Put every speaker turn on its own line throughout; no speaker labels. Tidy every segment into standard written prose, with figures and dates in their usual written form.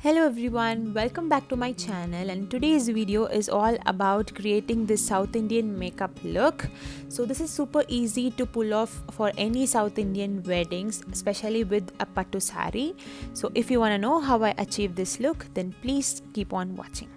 Hello everyone, welcome back to my channel, and today's video is all about creating this South Indian makeup look. So this is super easy to pull off for any South Indian weddings, especially with a Pattu saree. So if you want to know how I achieve this look, then please keep on watching.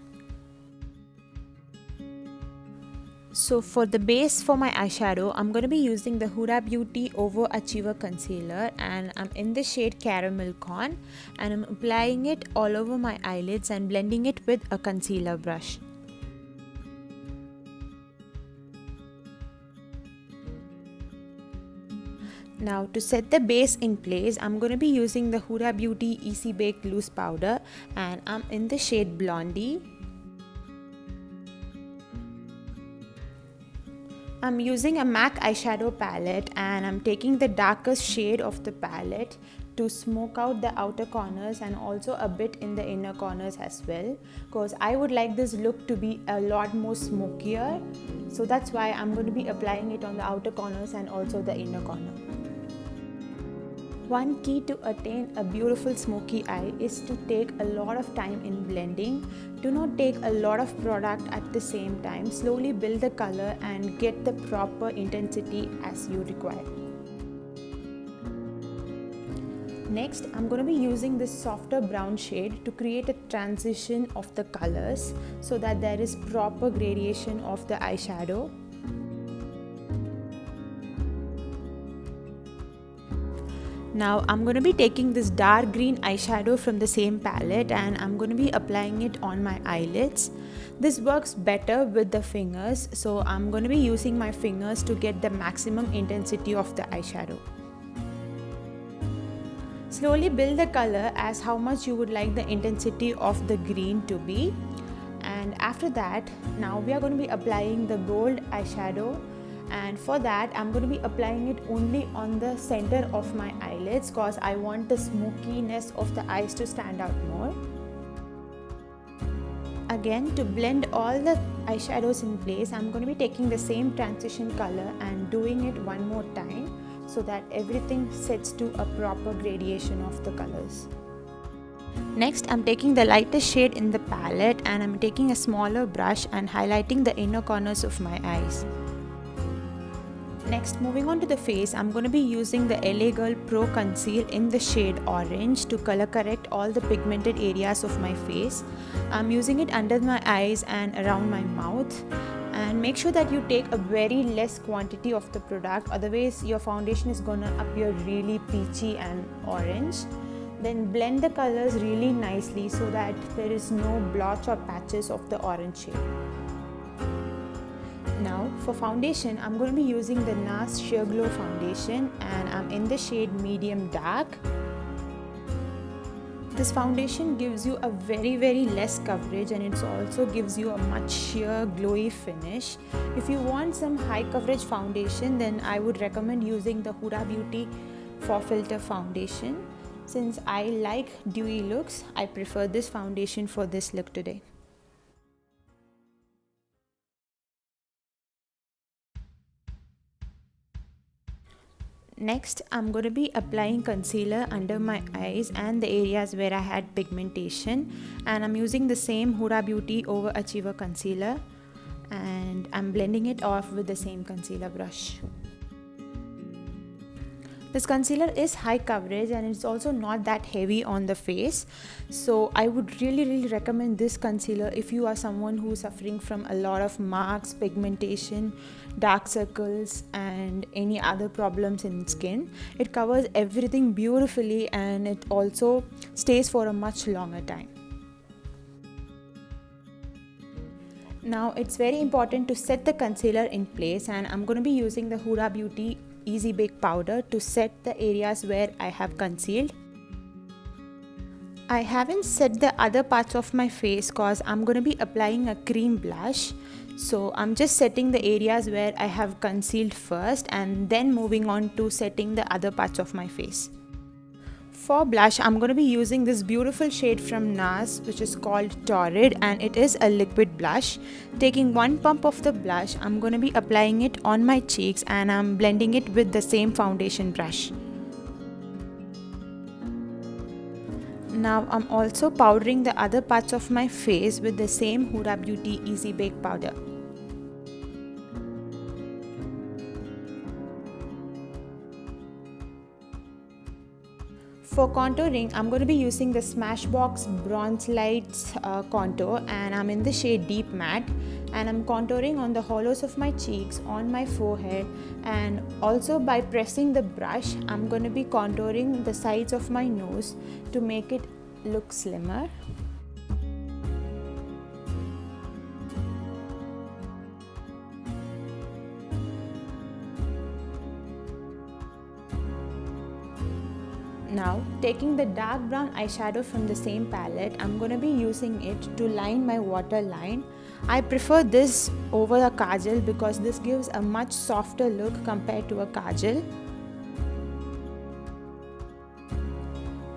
So for the base for my eyeshadow, I'm going to be using the HudaBeauty Overachiever concealer, and I'm in the shade Caramel Corn, and I'm applying it all over my eyelids and blending it with a concealer brush. Now to set the base in place, I'm going to be using the HudaBeauty Easy Bake Loose Powder, and I'm in the shade Blondie. I'm using a MAC eyeshadow palette, and I'm taking the darkest shade of the palette to smoke out the outer corners and also a bit in the inner corners as well, because I would like this look to be a lot more smokier. So that's why I'm going to be applying it on the outer corners and also the inner corner. One key to attain a beautiful smoky eye is to take a lot of time in blending. Do not take a lot of product at the same time. Slowly build the color and get the proper intensity as you require. Next, I'm going to be using this softer brown shade to create a transition of the colors so that there is proper gradation of the eyeshadow. Now I'm going to be taking this dark green eyeshadow from the same palette, and I'm going to be applying it on my eyelids. This works better with the fingers, so I'm going to be using my fingers to get the maximum intensity of the eyeshadow. Slowly build the color as how much you would like the intensity of the green to be. And after that, now we are going to be applying the gold eyeshadow. And for that, I'm going to be applying it only on the center of my eyelids because I want the smokiness of the eyes to stand out more. Again, to blend all the eyeshadows in place, I'm going to be taking the same transition color and doing it one more time so that everything sets to a proper gradation of the colors. Next, I'm taking the lightest shade in the palette, and I'm taking a smaller brush and highlighting the inner corners of my eyes. Next, moving on to the face, I'm going to be using the LA Girl Pro Conceal in the shade Orange to color correct all the pigmented areas of my face. I'm using it under my eyes and around my mouth. And make sure that you take a very less quantity of the product, otherwise your foundation is going to appear really peachy and orange. Then blend the colors really nicely so that there is no blotch or patches of the orange shade. Now for foundation, I'm going to be using the Nars Sheer Glow Foundation, and I'm in the shade Medium Dark. This foundation gives you a very less coverage, and it also gives you a much sheer glowy finish. If you want some high coverage foundation, then I would recommend using the HudaBeauty Faux Filter Foundation. Since I like dewy looks, I prefer this foundation for this look today. Next, I'm going to be applying concealer under my eyes and the areas where I had pigmentation, and I'm using the same HudaBeauty Overachiever concealer, and I'm blending it off with the same concealer brush. This concealer is high coverage and it's also not that heavy on the face, so I would really recommend this concealer if you are someone who is suffering from a lot of marks, pigmentation, dark circles and any other problems in skin. It covers everything beautifully, and it also stays for a much longer time. Now it's very important to set the concealer in place, and I'm going to be using the HudaBeauty Easy Bake Powder to set the areas where I have concealed. I haven't set the other parts of my face because I'm going to be applying a cream blush. So I'm just setting the areas where I have concealed first and then moving on to setting the other parts of my face. For blush, I'm going to be using this beautiful shade from Nars, which is called Torrid, and it is a liquid blush. Taking one pump of the blush, I'm going to be applying it on my cheeks, and I'm blending it with the same foundation brush. Now I'm also powdering the other parts of my face with the same Huda Beauty Easy Bake powder. For contouring, I'm going to be using the Smashbox Bronze Lights contour, and I'm in the shade Deep Matte, and I'm contouring on the hollows of my cheeks, on my forehead, and also by pressing the brush, I'm going to be contouring the sides of my nose to make it look slimmer. Now, taking the dark brown eyeshadow from the same palette, I'm going to be using it to line my waterline. I prefer this over a kajal because this gives a much softer look compared to a kajal.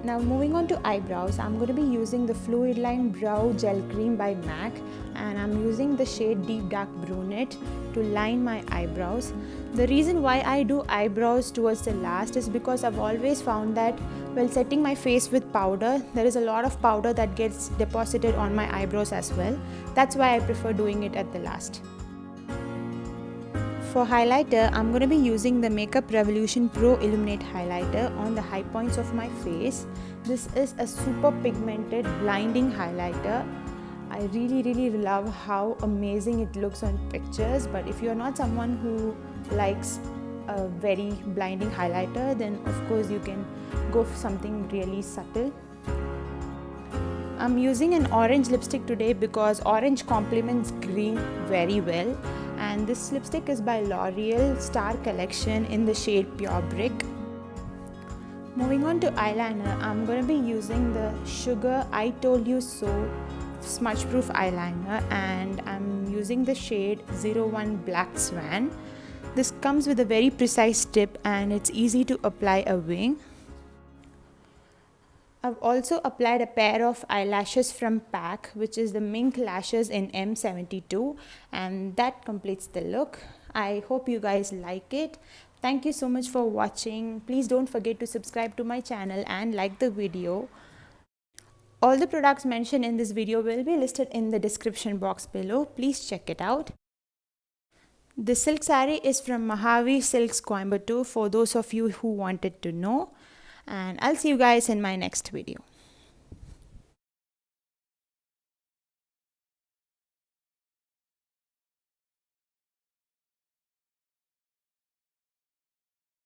Now moving on to eyebrows, I'm going to be using the Fluid Line Brow Gel Cream by MAC, and I'm using the shade Deep Dark Brunette to line my eyebrows. The reason why I do eyebrows towards the last is because I've always found that while setting my face with powder, there is a lot of powder that gets deposited on my eyebrows as well. That's why I prefer doing it at the last. For highlighter, I'm going to be using the Makeup Revolution Pro Illuminate highlighter on the high points of my face. This is a super pigmented blinding highlighter. I really love how amazing it looks on pictures, but if you're not someone who likes a very blinding highlighter, then of course you can go for something really subtle. I'm using an orange lipstick today because orange complements green very well, and this lipstick is by L'Oreal Star Collection in the shade Pure Brick. Moving on to eyeliner, I'm going to be using the Sugar I Told You So smudge proof eyeliner, and I'm using the shade 01 Black Swan. This comes with a very precise tip and it's easy to apply a wing. I've also applied a pair of eyelashes from Pac, which is the Mink lashes in M72, and that completes the look. I hope you guys like it. Thank you so much for watching. Please don't forget to subscribe to my channel and like the video. All the products mentioned in this video will be listed in the description box below. Please check it out. The silk saree is from Mahaveer Silks Coimbatore for those of you who wanted to know. And I'll see you guys in my next video.